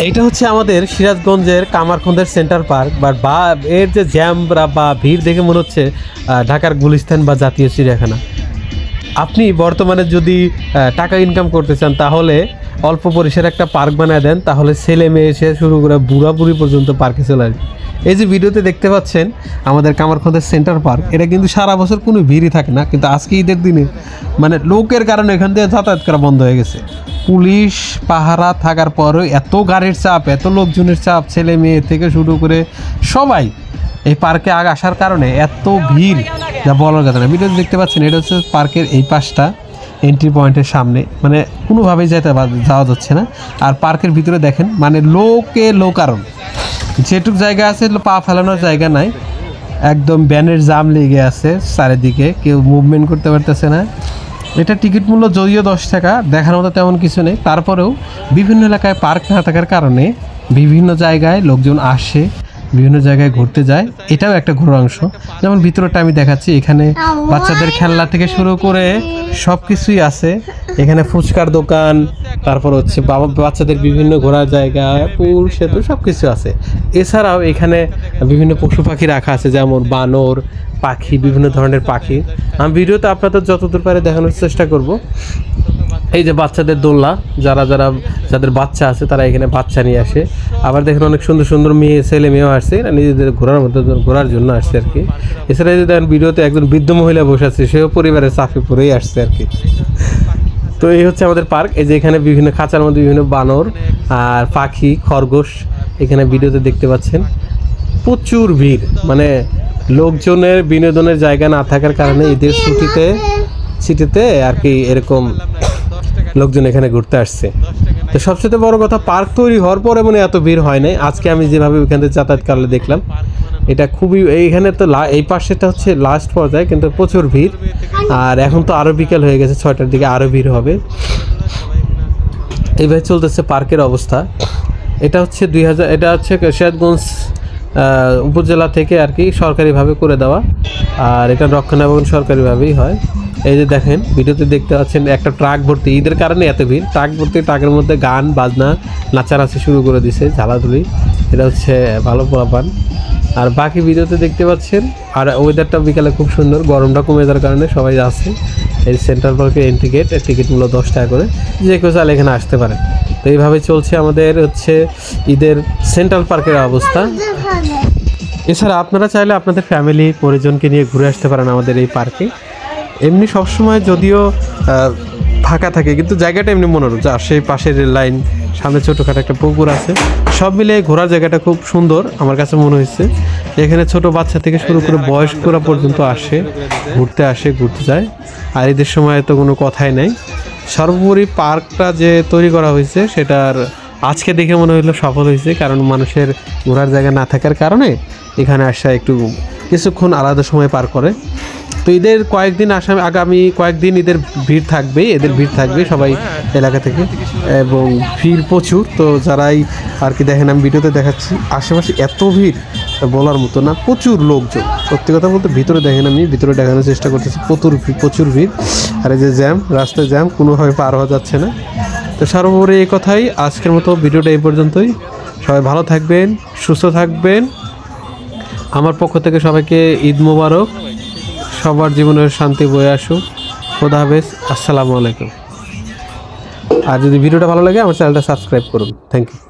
এটা হচ্ছে আমাদের সিরাজগঞ্জের কামারখন্দের সেন্টার পার্ক বা এর যে জ্যাম বা ভিড় দেখে মনে হচ্ছে ঢাকার গুলিস্তান বা জাতীয় চিড়িয়াখানা। আপনি বর্তমানে যদি টাকা ইনকাম করতে চান তাহলে অল্প পরিসরে একটা পার্ক বানিয়ে দেন, তাহলে ছেলে মেয়ে এসে শুরু করে বুড়া বুড়ি পর্যন্ত পার্কে চলে আসবে। এই যে ভিডিওতে দেখতে পাচ্ছেন আমাদের কামারখন্দের সেন্টার পার্ক, এটা কিন্তু সারা বছর কোনো ভিড়ই থাকে না, কিন্তু আজকে ঈদের দিনে মানে লোকের কারণে এখান থেকে যাতায়াত করা বন্ধ হয়ে গেছে। পুলিশ পাহারা থাকার পরেও এত গাড়ির চাপ, এত লোকজনের চাপ, ছেলে মেয়ে থেকে শুরু করে সবাই এই পার্কে আসার কারণে এত ভিড় যা বলার কথা না। ভিডিওতে দেখতে পাচ্ছেন এটা হচ্ছে পার্কের এই পাশটা এন্ট্রি পয়েন্টের সামনে, মানে কোনোভাবেই যাওয়া যাচ্ছে না। আর পার্কের ভিতরে দেখেন মানে লোকারণ, যেটুক জায়গা আছে পা ফেলানোর জায়গা নাই, একদম ব্যানের জাম লেগে আছে চারিদিকে, কেউ মুভমেন্ট করতে পারতেছে না। এটা টিকিট মূল্য যদিও 10 টাকা, দেখার মতো তেমন কিছু নেই, তারপরেও বিভিন্ন এলাকায় পার্ক না থাকার কারণে বিভিন্ন জায়গায় লোকজন আসে, বিভিন্ন জায়গায় ঘুরতে যায়। এটাও একটা ঘোরার অংশ। যেমন ভিতরটা আমি দেখাচ্ছি, এখানে বাচ্চাদের খেলনা থেকে শুরু করে সব কিছুই আছে। এখানে ফুচকার দোকান, তারপর হচ্ছে বাচ্চাদের বিভিন্ন ঘোরার জায়গা, পুল, সেতু সব কিছু আছে। এছাড়াও এখানে বিভিন্ন পশু পাখি রাখা আছে, যেমন বানর, পাখি, বিভিন্ন ধরনের পাখি। আমি ভিডিওতে আপনাদের যতদূর পারে দেখানোর চেষ্টা করব। এই যে বাচ্চাদের দোলনা, যাদের বাচ্চা আছে তারা এখানে বাচ্চা নিয়ে আসে। আবার দেখেন অনেক সুন্দর সুন্দর ছেলে মেয়েও আসছে, নিজেদের ঘোরার জন্য আসছে আর কি। এছাড়া যদি দেখেন ভিডিওতে একজন বৃদ্ধ মহিলা বসে আছে, সেও পরিবারের চাপে পড়েই আসছে আর কি। তো এই হচ্ছে আমাদের পার্ক। এই যে এখানে বিভিন্ন খাঁচার মধ্যে বিভিন্ন বানর আর পাখি, খরগোশ এখানে ভিডিওতে দেখতে পাচ্ছেন। প্রচুর ভিড়, মানে লোকজনের বিনোদনের জায়গা না থাকার কারণে ঈদের ছুটিতে আর কি এরকম লোকজন এখানে ঘুরতে আসছে। তো সবচেয়ে বড় কথা, পার্ক তৈরি হওয়ার পরে মানে এত ভিড় হয় নাই। আজকে আমি যেভাবে ওইখান থেকে যাতায়াত করলে দেখলাম, এটা খুবই, এইখানে তো এই পাশেটা হচ্ছে লাস্ট পর্যায়ে, কিন্তু প্রচুর ভিড়। আর এখন তো আরও বিকেল হয়ে গেছে, 6টার দিকে আরও ভিড় হবে। এইভাবে চলতেছে পার্কের অবস্থা। এটা হচ্ছে এটা হচ্ছে সিরাজগঞ্জ উপজেলা থেকে আর কি সরকারিভাবে করে দেওয়া, আর এটা রক্ষণাবেক্ষণ সরকারিভাবেই হয়। এই যে দেখেন ভিডিওতে দেখতে পাচ্ছেন একটা ট্রাক ভর্তি, ঈদের কারণে এত ভিড়, ট্রাক ভর্তি, ট্রাকের মধ্যে গান বাজনা নাচানাচি শুরু করে দিছে, ঝালাধুলি। এটা হচ্ছে ভালো পোলাপান। আর বাকি ভিডিওতে দেখতে পাচ্ছেন, আর ওয়েদারটা বিকালে খুব সুন্দর, গরমটা কমে যাওয়ার কারণে সবাই যাচ্ছে। এই সেন্ট্রাল পার্কের এন্ট্রি গেট, টিকিট মূল্য 10 টাকা করে, যে কেউ চাইলে এখানে আসতে পারে। তো এইভাবে চলছে আমাদের হচ্ছে ঈদের সেন্ট্রাল পার্কের অবস্থা। এছাড়া আপনারা চাইলে আপনাদের ফ্যামিলি পরিজনকে নিয়ে ঘুরে আসতে পারেন আমাদের এই পার্কে। এমনি সবসময় যদিও ফাঁকা থাকে, কিন্তু জায়গাটা এমনি মনোরম। সেই পাশের রেল লাইন, সামনে ছোটোখাটো একটা পুকুর আছে, সব মিলে ঘোরার জায়গাটা খুব সুন্দর আমার কাছে মনে হয়েছে। এখানে ছোট বাচ্চা থেকে শুরু করে বয়স্করা পর্যন্ত আসে, ঘুরতে যায়। আর এদের সময় তো কোনো কথাই নাই। সর্বোপরি পার্কটা যে তৈরি করা হয়েছে সেটার আজকে দেখে মনে হলো সফল হয়েছে, কারণ মানুষের ঘোরার জায়গা না থাকার কারণে এখানে আসা একটু কিছুক্ষণ আলাদা সময় পার করে। তো ঈদের কয়েকদিন আগামী কয়েকদিন এদের ভিড় থাকবে সবাই এলাকা থেকে, এবং ভিড় প্রচুর। তো যারাই আর কি দেখেন, আমি ভিডিওতে দেখাচ্ছি, আশেপাশে এত ভিড় বলার মতো না, প্রচুর লোকজন। সত্যি কথা বলতে ভিতরে দেখেন, আমি ভিতরে দেখানোর চেষ্টা করতেছি, প্রচুর ভিড়। আর এই যে জ্যাম, রাস্তায় জ্যাম, কোনোভাবে পার হওয়া যাচ্ছে না। তো সর্বোপরি এই কথাই, আজকের মতো ভিডিওটা এই পর্যন্তই। সবাই ভালো থাকবেন, সুস্থ থাকবেন। আমার পক্ষ থেকে সবাইকে ঈদ মোবারক, সবার জীবনের শান্তি বয়ে আসুক। খোদা হাফেজ, আসসালামু আলাইকুম। আর যদি ভিডিওটা ভালো লাগে আমার চ্যানেলটা সাবস্ক্রাইব করুন। Thank you.